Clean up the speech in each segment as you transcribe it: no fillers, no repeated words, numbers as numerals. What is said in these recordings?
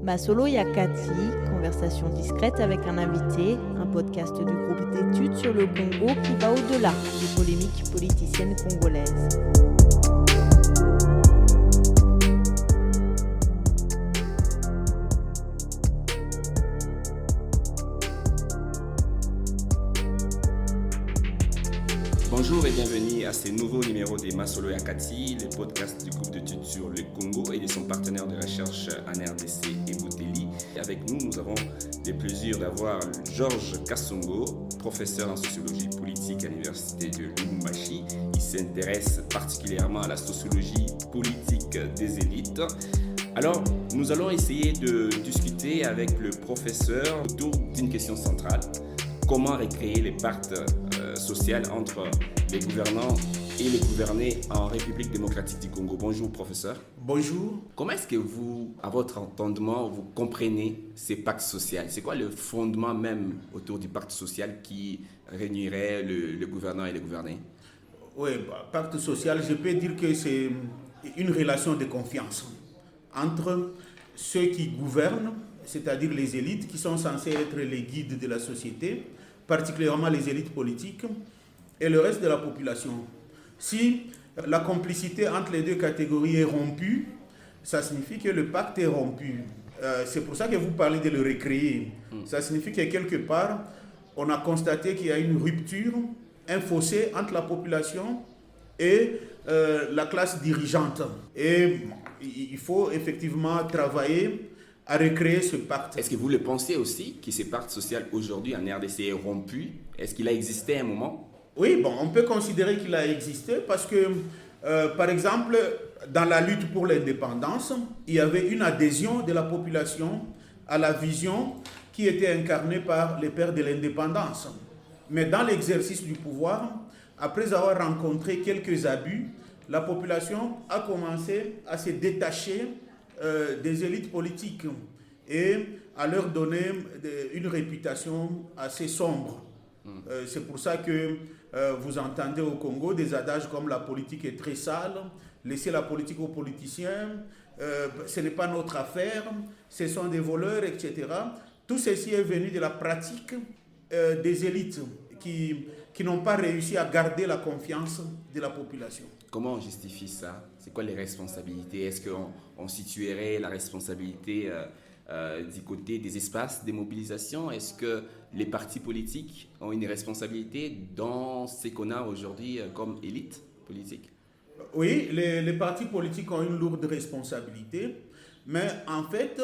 Masolo Yakati, conversation discrète avec un invité, un podcast du groupe d'études sur le Congo qui va au-delà des polémiques politiciennes congolaises. Bonjour et bienvenue à ce nouveau numéro de Masolo Yakati, le podcast du groupe d'études sur le Congo et de son partenaire de recherche en RDC, Ebouteli. Avec nous, nous avons le plaisir d'avoir Georges Kassongo, professeur en sociologie politique à l'université de Lubumbashi. Il s'intéresse particulièrement à la sociologie politique des élites. Alors, nous allons essayer de discuter avec le professeur autour d'une question centrale. Comment recréer les pactes sociaux entre les gouvernants et les gouvernés en République démocratique du Congo. Bonjour, professeur. Bonjour. Comment est-ce que vous, à votre entendement, vous comprenez ces pactes sociaux? C'est quoi le fondement même autour du pacte social qui réunirait le gouvernant et les gouvernés? Oui, pacte social, je peux dire que c'est une relation de confiance entre ceux qui gouvernent, c'est-à-dire les élites qui sont censées être les guides de la société, particulièrement les élites politiques, et le reste de la population. Si la complicité entre les deux catégories est rompue, ça signifie que le pacte est rompu. C'est pour ça que vous parlez de le recréer. Ça signifie que quelque part, on a constaté qu'il y a une rupture, un fossé entre la population et la classe dirigeante. Et il faut effectivement travailler à recréer ce pacte. Est-ce que vous le pensez aussi, que ce pacte social aujourd'hui en RDC est rompu? Est-ce qu'il a existé à un moment? Oui, on peut considérer qu'il a existé parce que, par exemple, dans la lutte pour l'indépendance, il y avait une adhésion de la population à la vision qui était incarnée par les pères de l'indépendance. Mais dans l'exercice du pouvoir, après avoir rencontré quelques abus, la population a commencé à se détacher des élites politiques et à leur donner une réputation assez sombre. C'est pour ça que vous entendez au Congo des adages comme la politique est très sale, laissez la politique aux politiciens, ce n'est pas notre affaire, ce sont des voleurs, etc. Tout ceci est venu de la pratique des élites qui n'ont pas réussi à garder la confiance de la population. Comment on justifie ça? C'est quoi les responsabilités? Est-ce qu'on situerait la responsabilité du côté des espaces de mobilisation? Est-ce que les partis politiques ont une responsabilité dans ce qu'on a aujourd'hui comme élite politique? Oui, les partis politiques ont une lourde responsabilité, mais en fait,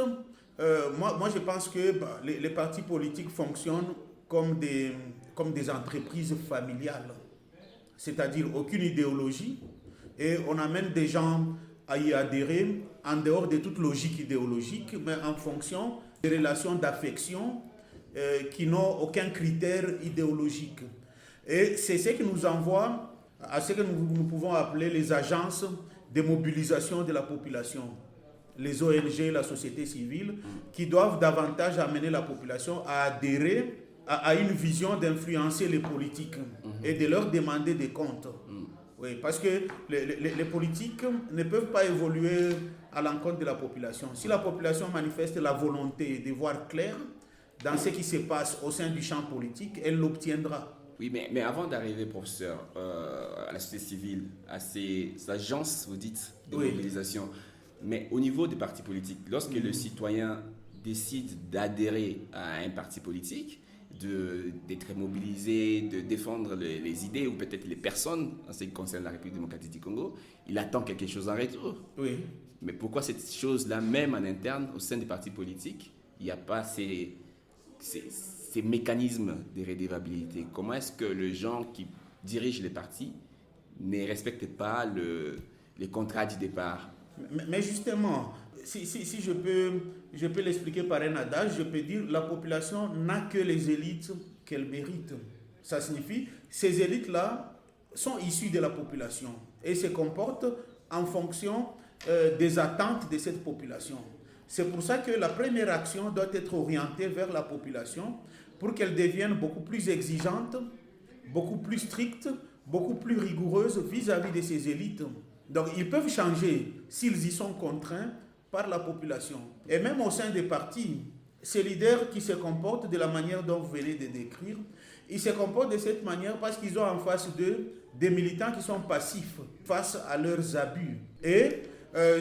moi je pense que les partis politiques fonctionnent comme des entreprises familiales, c'est-à-dire aucune idéologie, et on amène des gens à y adhérer en dehors de toute logique idéologique, mais en fonction des relations d'affection qui n'ont aucun critère idéologique. Et c'est ce qui nous envoie à ce que nous pouvons appeler les agences de mobilisation de la population, les ONG, la société civile, qui doivent davantage amener la population à adhérer à une vision d'influencer les politiques et de leur demander des comptes. Oui, parce que les politiques ne peuvent pas évoluer à l'encontre de la population. Si la population manifeste la volonté de voir clair dans ce qui se passe au sein du champ politique, elle l'obtiendra. Oui, mais avant d'arriver, professeur, à la société civile, à ces agences, vous dites, de mobilisation, mais au niveau des partis politiques, lorsque le citoyen décide d'adhérer à un parti politique, d'être mobilisé, de défendre les idées ou peut-être les personnes en ce qui concerne la République démocratique du Congo, il attend quelque chose en retour. Oui. Mais pourquoi cette chose-là, même en interne, au sein des partis politiques, il n'y a pas ces mécanismes de redevabilité? Comment est-ce que les gens qui dirigent les partis ne respectent pas les contrats du départ? Mais justement, si je peux l'expliquer par un adage, je peux dire la population n'a que les élites qu'elle mérite. Ça signifie ces élites-là sont issues de la population et se comportent en fonction des attentes de cette population. C'est pour ça que la première action doit être orientée vers la population pour qu'elle devienne beaucoup plus exigeante, beaucoup plus stricte, beaucoup plus rigoureuse vis-à-vis de ces élites. Donc ils peuvent changer s'ils y sont contraints par la population. Et même au sein des partis, ces leaders qui se comportent de la manière dont vous venez de décrire, ils se comportent de cette manière parce qu'ils ont en face d'eux des militants qui sont passifs face à leurs abus. Et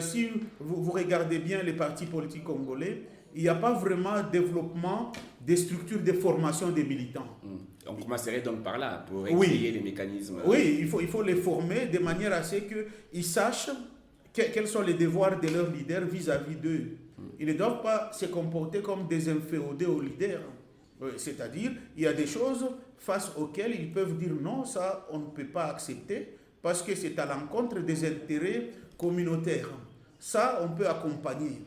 si vous regardez bien les partis politiques congolais, il n'y a pas vraiment développement des structures de formation des militants. On commencerait donc par là, pour créer les mécanismes. Oui, il faut les former de manière à ce qu'ils sachent quels sont les devoirs de leurs leaders vis-à-vis d'eux. Ils ne doivent pas se comporter comme des inféodés aux leaders. C'est-à-dire, il y a des choses face auxquelles ils peuvent dire non, ça on ne peut pas accepter parce que c'est à l'encontre des intérêts communautaires. Ça, on peut accompagner.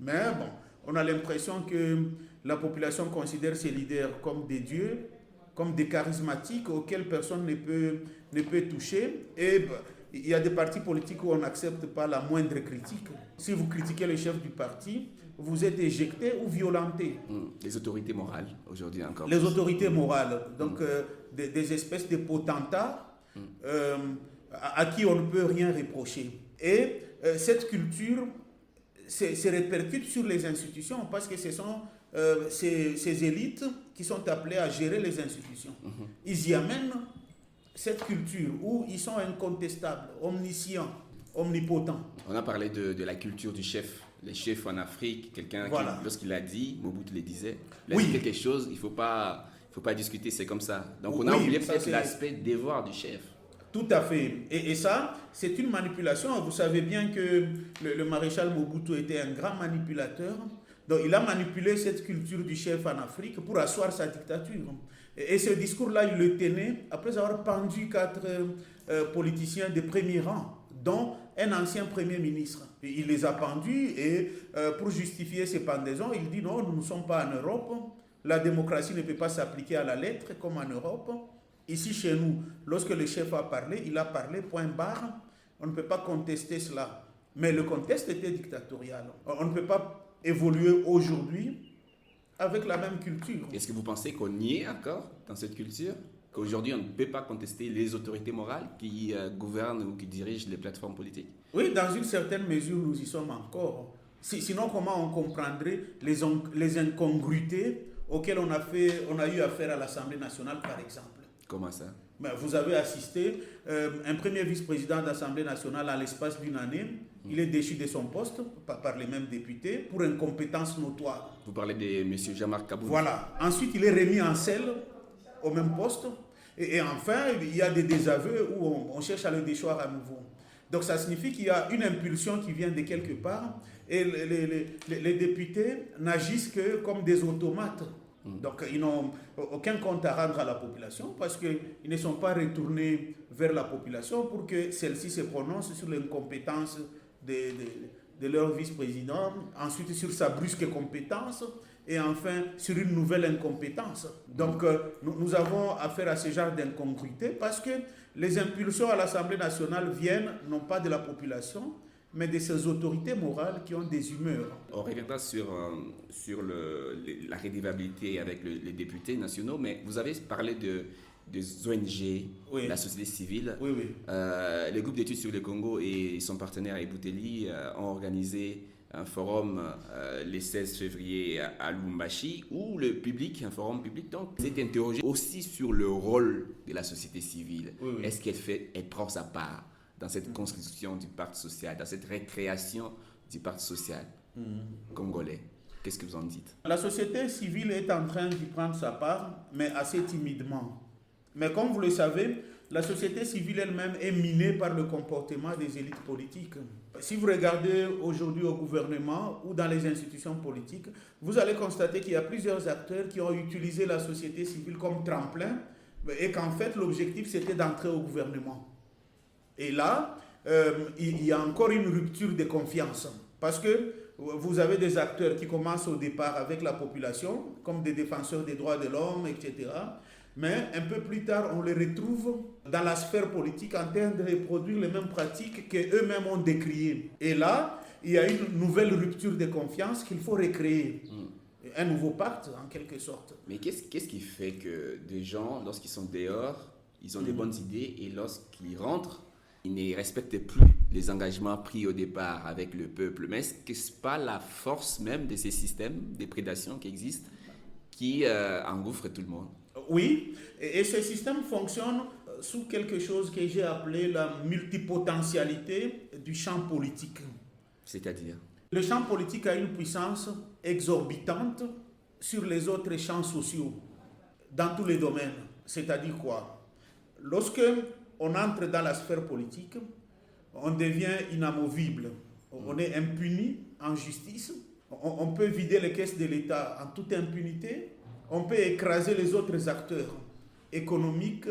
Mais bon, on a l'impression que la population considère ces leaders comme des dieux, comme des charismatiques auxquels personne ne peut toucher. Et il y a des partis politiques où on n'accepte pas la moindre critique. Si vous critiquez le chef du parti, vous êtes éjecté ou violenté. Les autorités morales, aujourd'hui encore. Les autorités morales, donc des espèces de potentats à qui on ne peut rien reprocher. Et cette culture se répercute sur les institutions parce que ce sont ces élites qui sont appelées à gérer les institutions. Ils y amènent cette culture où ils sont incontestables, omniscients, omnipotents. On a parlé de la culture du chef. Les chefs en Afrique, quelqu'un qui, lorsqu'il a dit, Mobutu le disait, il a dit quelque chose, il ne faut pas discuter, c'est comme ça. Donc on a oublié peut-être l'aspect devoir du chef. Tout à fait. Et ça, c'est une manipulation. Vous savez bien que le maréchal Mobutu était un grand manipulateur. Donc il a manipulé cette culture du chef en Afrique pour asseoir sa dictature. Et ce discours-là, il le tenait après avoir pendu 4 politiciens de premier rang, dont un ancien premier ministre. Il les a pendus et pour justifier ces pendaisons, il dit non, nous ne sommes pas en Europe. La démocratie ne peut pas s'appliquer à la lettre comme en Europe. Ici, chez nous, lorsque le chef a parlé, il a parlé, point barre. On ne peut pas contester cela. Mais le contexte était dictatorial. On ne peut pas évoluer aujourd'hui avec la même culture. Est-ce que vous pensez qu'on y est encore dans cette culture ? Qu'aujourd'hui, on ne peut pas contester les autorités morales qui gouvernent ou qui dirigent les plateformes politiques ? Oui, dans une certaine mesure, nous y sommes encore. Sinon, comment on comprendrait les incongruités auxquelles on a eu affaire à l'Assemblée nationale, par exemple ? Comment ça ? Vous avez assisté, un premier vice-président d'Assemblée nationale, à l'espace d'une année, il est déchu de son poste par les mêmes députés pour incompétence notoire. Vous parlez de M. Jean-Marc Kaboul. Voilà. Ensuite, il est remis en selle au même poste. Et enfin, il y a des désaveux où on cherche à le déchoir à nouveau. Donc ça signifie qu'il y a une impulsion qui vient de quelque part et les députés n'agissent que comme des automates. Donc ils n'ont aucun compte à rendre à la population parce qu'ils ne sont pas retournés vers la population pour que celle-ci se prononce sur l'incompétence de leur vice-président, ensuite sur sa brusque compétence et enfin sur une nouvelle incompétence. Donc nous avons affaire à ce genre d'incongruité parce que les impulsions à l'Assemblée nationale viennent non pas de la population, mais de ces autorités morales qui ont des humeurs. On reviendra sur la rédivabilité avec les députés nationaux, mais vous avez parlé des ONG, la société civile. Oui. Le groupe d'études sur le Congo et son partenaire Ebuteli ont organisé un forum le 16 février à Lubumbashi où le public, un forum public, donc, s'est interrogé aussi sur le rôle de la société civile. Oui. Est-ce qu'elle prend sa part dans cette construction du Parti social, dans cette récréation du Parti social congolais? Qu'est-ce que vous en dites? La société civile est en train d'y prendre sa part, mais assez timidement. Mais comme vous le savez, la société civile elle-même est minée par le comportement des élites politiques. Si vous regardez aujourd'hui au gouvernement ou dans les institutions politiques, vous allez constater qu'il y a plusieurs acteurs qui ont utilisé la société civile comme tremplin et qu'en fait l'objectif c'était d'entrer au gouvernement. Et là, il y a encore une rupture de confiance parce que vous avez des acteurs qui commencent au départ avec la population, comme des défenseurs des droits de l'homme, etc. Mais un peu plus tard, on les retrouve dans la sphère politique en train de reproduire les mêmes pratiques qu'eux-mêmes ont décriées. Et là, il y a une nouvelle rupture de confiance qu'il faut recréer. Un nouveau pacte, en quelque sorte. Mais qu'est-ce qui fait que des gens, lorsqu'ils sont dehors, ils ont des bonnes idées et lorsqu'ils rentrent, ils ne respectent plus les engagements pris au départ avec le peuple. Mais est-ce que ce n'est pas la force même de ces systèmes de prédation qui existent qui engouffre tout le monde? Oui, et ce système fonctionne sous quelque chose que j'ai appelé la multipotentialité du champ politique. C'est-à-dire? Le champ politique a une puissance exorbitante sur les autres champs sociaux, dans tous les domaines. C'est-à-dire quoi? Lorsque on entre dans la sphère politique, on devient inamovible. On est impuni en justice. On peut vider les caisses de l'État en toute impunité. On peut écraser les autres acteurs économiques,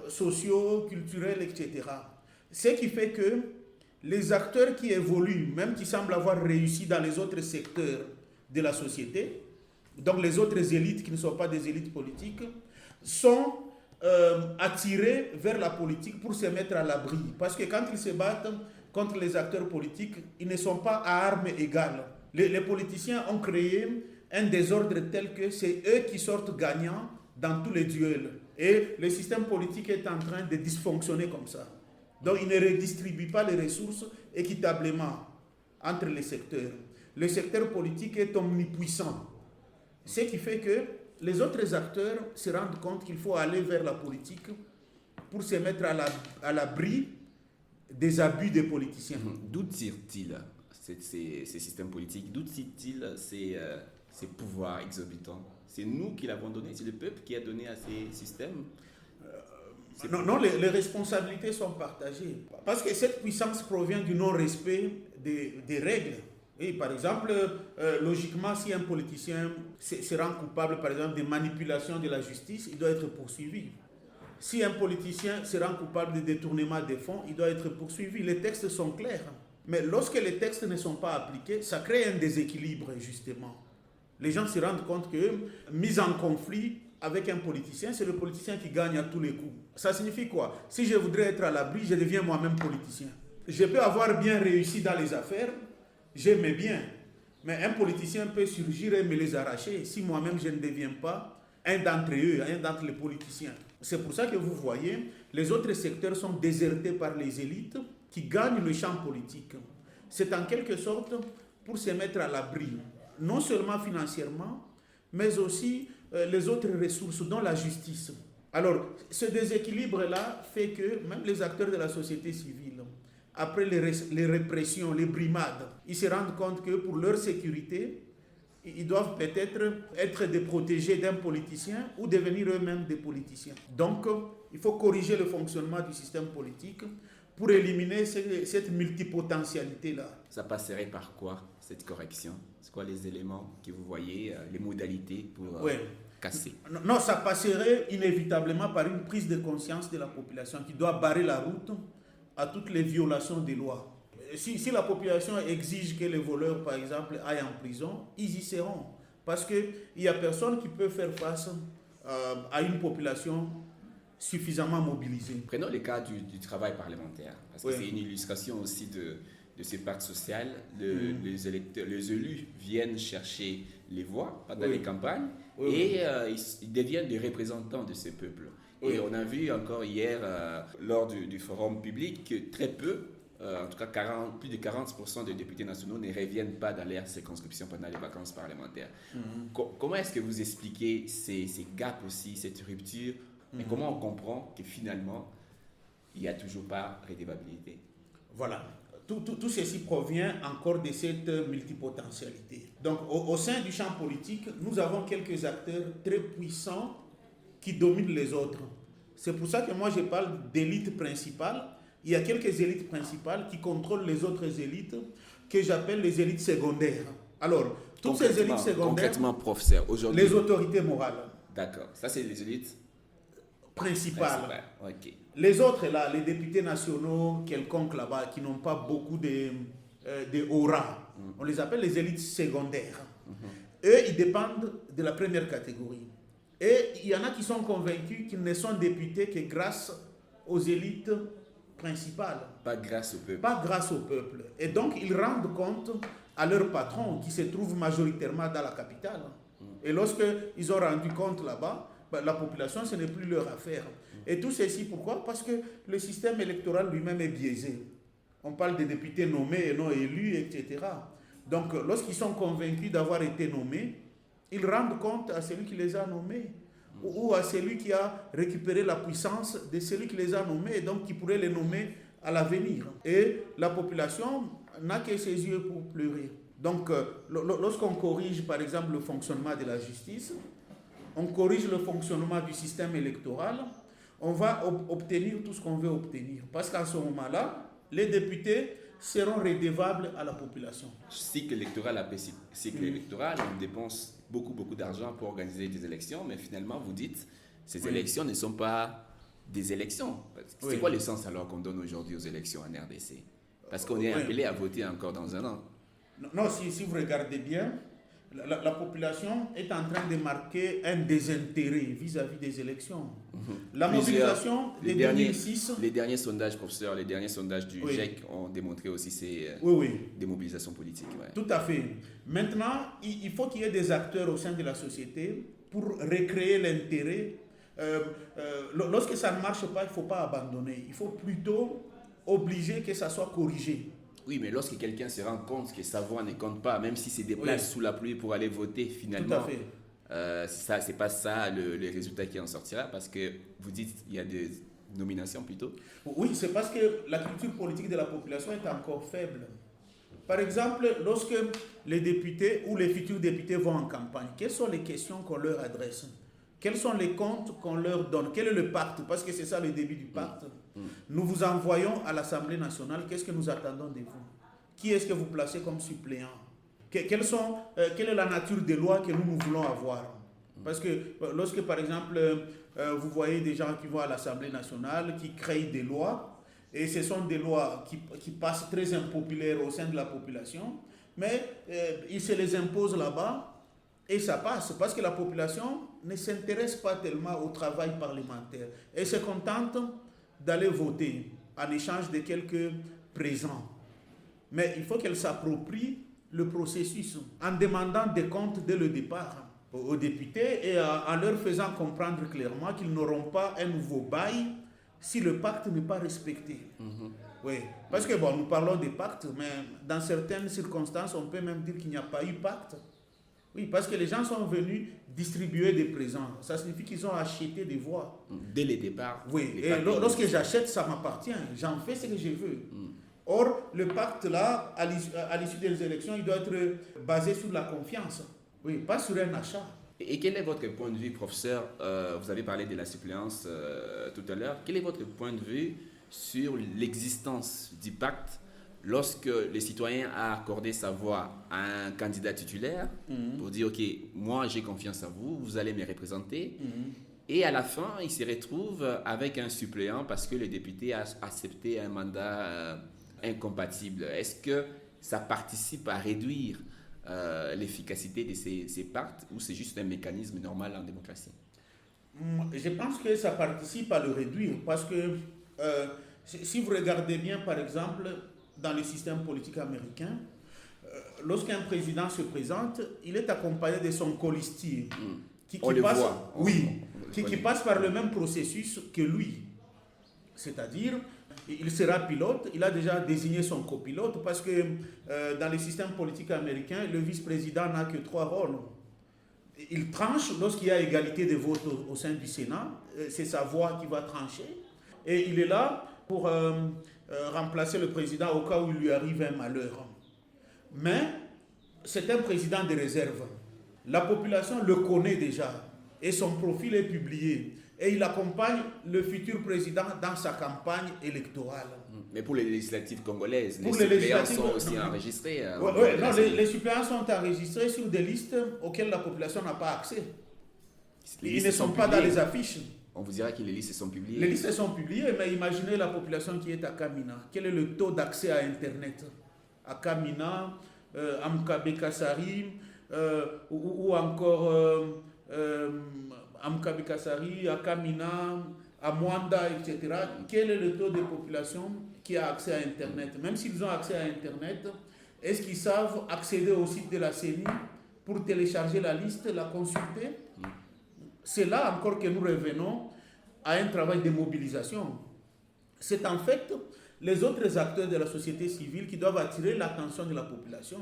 sociaux, culturels, etc. Ce qui fait que les acteurs qui évoluent, même qui semblent avoir réussi dans les autres secteurs de la société, donc les autres élites qui ne sont pas des élites politiques, sont attirés vers la politique pour se mettre à l'abri. Parce que quand ils se battent contre les acteurs politiques, ils ne sont pas à armes égales. Les politiciens ont créé un désordre tel que c'est eux qui sortent gagnants dans tous les duels. Et le système politique est en train de dysfonctionner comme ça. Donc il ne redistribue pas les ressources équitablement entre les secteurs. Le secteur politique est omnipuissant. Ce qui fait que les autres acteurs se rendent compte qu'il faut aller vers la politique pour se mettre à l'abri des abus des politiciens. D'où tirent-ils ces systèmes politiques? D'où tirent-ils ces pouvoirs exorbitants? C'est nous qui l'avons donné, c'est le peuple qui a donné à ces systèmes? Non, les responsabilités sont partagées. Parce que cette puissance provient du non-respect des règles. Et par exemple, logiquement, si un politicien se rend coupable, par exemple, de manipulation de la justice, il doit être poursuivi. Si un politicien se rend coupable de détournement des fonds, il doit être poursuivi. Les textes sont clairs. Mais lorsque les textes ne sont pas appliqués, ça crée un déséquilibre, justement. Les gens se rendent compte que, mise en conflit avec un politicien, c'est le politicien qui gagne à tous les coups. Ça signifie quoi? Si je voudrais être à l'abri, je deviens moi-même politicien. Je peux avoir bien réussi dans les affaires, j'ai mes biens, mais un politicien peut surgir et me les arracher si moi-même je ne deviens pas un d'entre eux, un d'entre les politiciens. C'est pour ça que vous voyez, les autres secteurs sont désertés par les élites qui gagnent le champ politique. C'est en quelque sorte pour se mettre à l'abri, non seulement financièrement, mais aussi les autres ressources, dont la justice. Alors, ce déséquilibre-là fait que même les acteurs de la société civile, après les répressions, les brimades, ils se rendent compte que pour leur sécurité, ils doivent peut-être être des protégés d'un politicien ou devenir eux-mêmes des politiciens. Donc, il faut corriger le fonctionnement du système politique pour éliminer cette multipotentialité-là. Ça passerait par quoi, cette correction? C'est quoi les éléments que vous voyez, les modalités pour casser? Non, ça passerait inévitablement par une prise de conscience de la population qui doit barrer la route à toutes les violations des lois. Si la population exige que les voleurs, par exemple, aillent en prison, ils y seront. Parce qu'il n'y a personne qui peut faire face à une population suffisamment mobilisée. Prenons le cas du travail parlementaire, parce que c'est une illustration aussi de ce pacte social. Les élus viennent chercher les voix pendant les campagnes et ils deviennent des représentants de ce peuple. Et on a vu encore hier, lors du forum public, que très peu, en tout cas plus de 40% des députés nationaux ne reviennent pas dans leur circonscription pendant les vacances parlementaires. Comment est-ce que vous expliquez ces gaps aussi, cette rupture, mais comment on comprend que finalement, il n'y a toujours pas redevabilité? Voilà. Tout ceci provient encore de cette multipotentialité. Donc, au sein du champ politique, nous avons quelques acteurs très puissants qui dominent les autres. C'est pour ça que moi je parle d'élite principale. Il y a quelques élites principales qui contrôlent les autres élites que j'appelle les élites secondaires. Alors, toutes ces élites secondaires... Concrètement, professeur, aujourd'hui... Les autorités morales. D'accord. Ça, c'est les élites principales. Okay. Les autres, là, les députés nationaux, quelconques là-bas, qui n'ont pas beaucoup de aura, on les appelle les élites secondaires. Eux, ils dépendent de la première catégorie. Et il y en a qui sont convaincus qu'ils ne sont députés que grâce aux élites principales. Pas grâce au peuple. Pas grâce au peuple. Et donc, ils rendent compte à leur patron, qui se trouve majoritairement dans la capitale. Et lorsqu'ils ont rendu compte là-bas, la population, ce n'est plus leur affaire. Et tout ceci, pourquoi? Parce que le système électoral lui-même est biaisé. On parle des députés nommés et non élus, etc. Donc, lorsqu'ils sont convaincus d'avoir été nommés, ils rendent compte à celui qui les a nommés ou à celui qui a récupéré la puissance de celui qui les a nommés et donc qui pourrait les nommer à l'avenir. Et la population n'a que ses yeux pour pleurer. Donc, lorsqu'on corrige, par exemple, le fonctionnement de la justice, on corrige le fonctionnement du système électoral, on va obtenir tout ce qu'on veut obtenir. Parce qu'à ce moment-là, les députés seront redevables à la population. Cycle électoral après cycle électoral, on dépense beaucoup d'argent pour organiser des élections, mais finalement, vous dites, ces élections ne sont pas des élections. C'est quoi le sens alors qu'on donne aujourd'hui aux élections en RDC? Parce qu'on est appelé à voter encore dans un an. Non, si vous regardez bien, la population est en train de marquer un désintérêt vis-à-vis des élections. La mobilisation de 2006... Les derniers sondages, professeur, les derniers sondages du GIEC ont démontré aussi ces démobilisations politiques. Tout à fait. Maintenant, il faut qu'il y ait des acteurs au sein de la société pour recréer l'intérêt. Lorsque ça ne marche pas, il ne faut pas abandonner. Il faut plutôt obliger que ça soit corrigé. Oui, mais lorsque quelqu'un se rend compte que sa voix ne compte pas, même s'il se déplace sous la pluie pour aller voter, finalement, c'est pas ça le résultat qui en sortira, parce que vous dites qu'il y a des nominations plutôt. Oui, c'est parce que la culture politique de la population est encore faible. Par exemple, lorsque les députés ou les futurs députés vont en campagne, quelles sont les questions qu'on leur adresse? Quels sont les comptes qu'on leur donne? Quel est le pacte? Parce que c'est ça le début du pacte. Nous vous envoyons à l'Assemblée nationale. Qu'est-ce que nous attendons de vous? Qui est-ce que vous placez comme suppléant? Quelle est la nature des lois que nous voulons avoir? Parce que lorsque, par exemple, vous voyez des gens qui vont à l'Assemblée nationale, qui créent des lois, et ce sont des lois qui passent très impopulaires au sein de la population, mais ils se les imposent là-bas, et ça passe, parce que la population ne s'intéresse pas tellement au travail parlementaire. Elle se contente d'aller voter en échange de quelques présents. Mais il faut qu'elle s'approprie le processus en demandant des comptes dès le départ aux députés et en leur faisant comprendre clairement qu'ils n'auront pas un nouveau bail si le pacte n'est pas respecté. Oui, parce que nous parlons des pactes, mais dans certaines circonstances, on peut même dire qu'il n'y a pas eu pacte. Oui, parce que les gens sont venus distribuer des présents. Ça signifie qu'ils ont acheté des voix. Dès le départ. Oui, et lorsque j'achète, ça m'appartient. J'en fais ce que je veux. Or, le pacte là, à l'issue des élections, il doit être basé sur la confiance. Oui, pas sur un achat. Et quel est votre point de vue, professeur? Vous avez parlé de la suppléance tout à l'heure. Quel est votre point de vue sur l'existence du pacte lorsque le citoyen a accordé sa voix à un candidat titulaire pour dire « Ok, moi j'ai confiance en vous, vous allez me représenter ». Et à la fin, il se retrouve avec un suppléant parce que le député a accepté un mandat incompatible. Est-ce que ça participe à réduire l'efficacité de ces pactes ou c'est juste un mécanisme normal en démocratie? Je pense que ça participe à le réduire parce que si vous regardez bien, par exemple, dans le système politique américain, lorsqu'un président se présente, il est accompagné de son colistier qui passe par le même processus que lui. C'est-à-dire, il sera pilote, il a déjà désigné son copilote parce que dans le système politique américain, le vice-président n'a que 3 rôles. Il tranche lorsqu'il y a égalité de votes au sein du Sénat, c'est sa voix qui va trancher. Et il est là pour remplacer le président au cas où il lui arrive un malheur. Mais c'est un président de réserve. La population le connaît déjà et son profil est publié. Et il accompagne le futur président dans sa campagne électorale. Mais pour les législatives congolaises, les suppléants sont aussi enregistrés. Les suppléants sont enregistrés sur des listes auxquelles la population n'a pas accès. Ils ne sont pas dans les affiches. On vous dira que les listes sont publiées. Les listes sont publiées, mais imaginez la population qui est à Kamina. Quel est le taux d'accès à Internet? À Kamina, à Mkabekasari, ou encore à Mkabekasari, à Kamina, à Mwanda, etc. Quel est le taux de population qui a accès à Internet? Même s'ils ont accès à Internet, est-ce qu'ils savent accéder au site de la CENI pour télécharger la liste, la consulter? C'est là encore que nous revenons à un travail de mobilisation. C'est en fait les autres acteurs de la société civile qui doivent attirer l'attention de la population.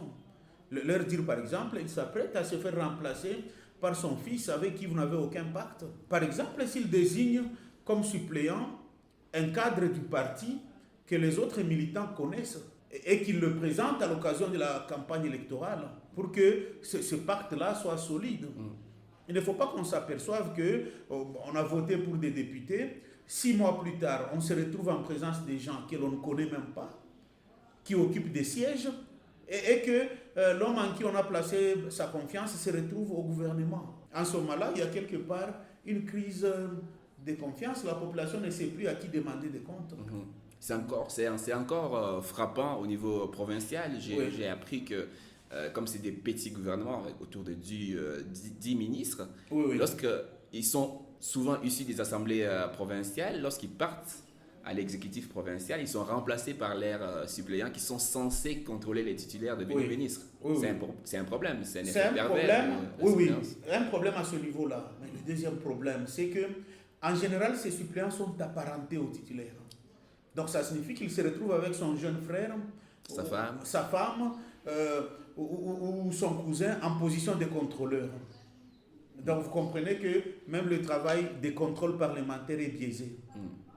Leur dire par exemple, il s'apprête à se faire remplacer par son fils avec qui vous n'avez aucun pacte. Par exemple, s'il désigne comme suppléant un cadre du parti que les autres militants connaissent et qu'il le présente à l'occasion de la campagne électorale pour que ce pacte-là soit solide. Il ne faut pas qu'on s'aperçoive qu'on a voté pour des députés, 6 mois plus tard, on se retrouve en présence des gens que l'on ne connaît même pas, qui occupent des sièges, et que l'homme en qui on a placé sa confiance se retrouve au gouvernement. En ce moment-là, il y a quelque part une crise de confiance. La population ne sait plus à qui demander des comptes. C'est encore frappant au niveau provincial. J'ai appris que comme c'est des petits gouvernements avec autour de 10 ministres, lorsqu'ils sont souvent issus des assemblées provinciales, lorsqu'ils partent à l'exécutif provincial, ils sont remplacés par leurs suppléants qui sont censés contrôler les titulaires de ministres. C'est un problème, c'est un effet pervers. Un problème à ce niveau-là. Mais le deuxième problème, c'est que en général, ces suppléants sont apparentés aux titulaires. Donc ça signifie qu'il se retrouve avec son jeune frère, sa femme ou son cousin en position de contrôleur. Donc vous comprenez que même le travail des contrôles parlementaires est biaisé.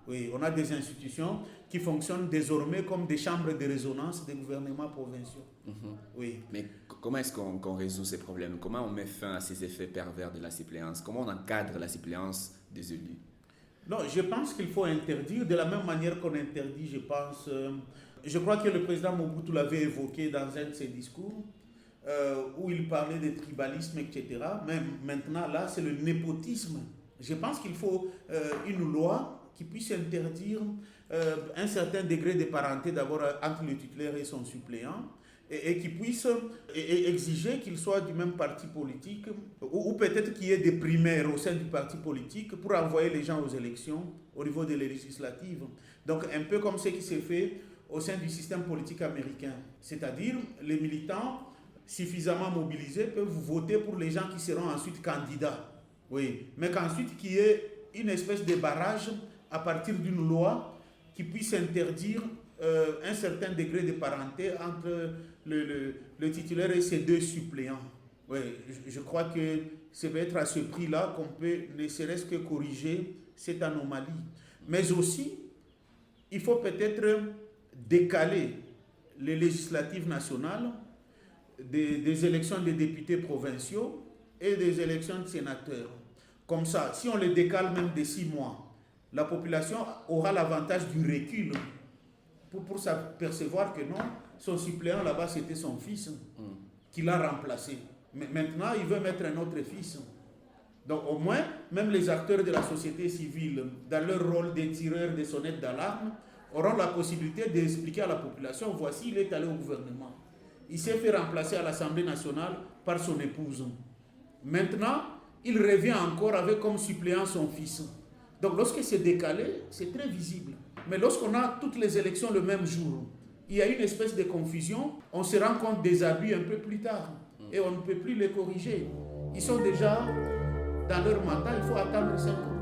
Oui, on a des institutions qui fonctionnent désormais comme des chambres de résonance des gouvernements provinciaux. Oui. Mais comment est-ce qu'on résout ces problèmes? Comment on met fin à ces effets pervers de la suppléance? Comment on encadre la suppléance des élus? Non, je pense qu'il faut interdire de la même manière qu'on interdit, je crois que le président Mobutu l'avait évoqué dans un de ses discours, où il parlait de tribalisme, etc. Mais maintenant, là, c'est le népotisme. Je pense qu'il faut une loi qui puisse interdire un certain degré de parenté d'abord entre le titulaire et son suppléant, et qui puisse exiger qu'il soit du même parti politique, ou peut-être qu'il y ait des primaires au sein du parti politique pour envoyer les gens aux élections au niveau des législatives. Donc un peu comme ce qui s'est fait au sein du système politique américain. C'est-à-dire les militants suffisamment mobilisés peuvent voter pour les gens qui seront ensuite candidats. Oui, mais qu'ensuite qu'il y ait une espèce de barrage à partir d'une loi qui puisse interdire un certain degré de parenté entre le titulaire et ses 2 suppléants. Oui, je crois que c'est peut-être à ce prix-là qu'on peut ne serait-ce que corriger cette anomalie. Mais aussi, il faut peut-être décaler les législatives nationales des élections des députés provinciaux et des élections de sénateurs. Comme ça, si on les décale même de 6 mois, la population aura l'avantage du recul pour s'apercevoir que non, son suppléant là-bas, c'était son fils qui l'a remplacé. Mais maintenant, il veut mettre un autre fils. Donc au moins, même les acteurs de la société civile, dans leur rôle de tireurs de sonnettes d'alarme, auront la possibilité d'expliquer à la population, voici, il est allé au gouvernement. Il s'est fait remplacer à l'Assemblée nationale par son épouse. Maintenant, il revient encore avec comme suppléant son fils. Donc lorsque c'est décalé, c'est très visible. Mais lorsqu'on a toutes les élections le même jour, il y a une espèce de confusion, on se rend compte des abus un peu plus tard et on ne peut plus les corriger. Ils sont déjà dans leur mandat, il faut attendre 5 ans.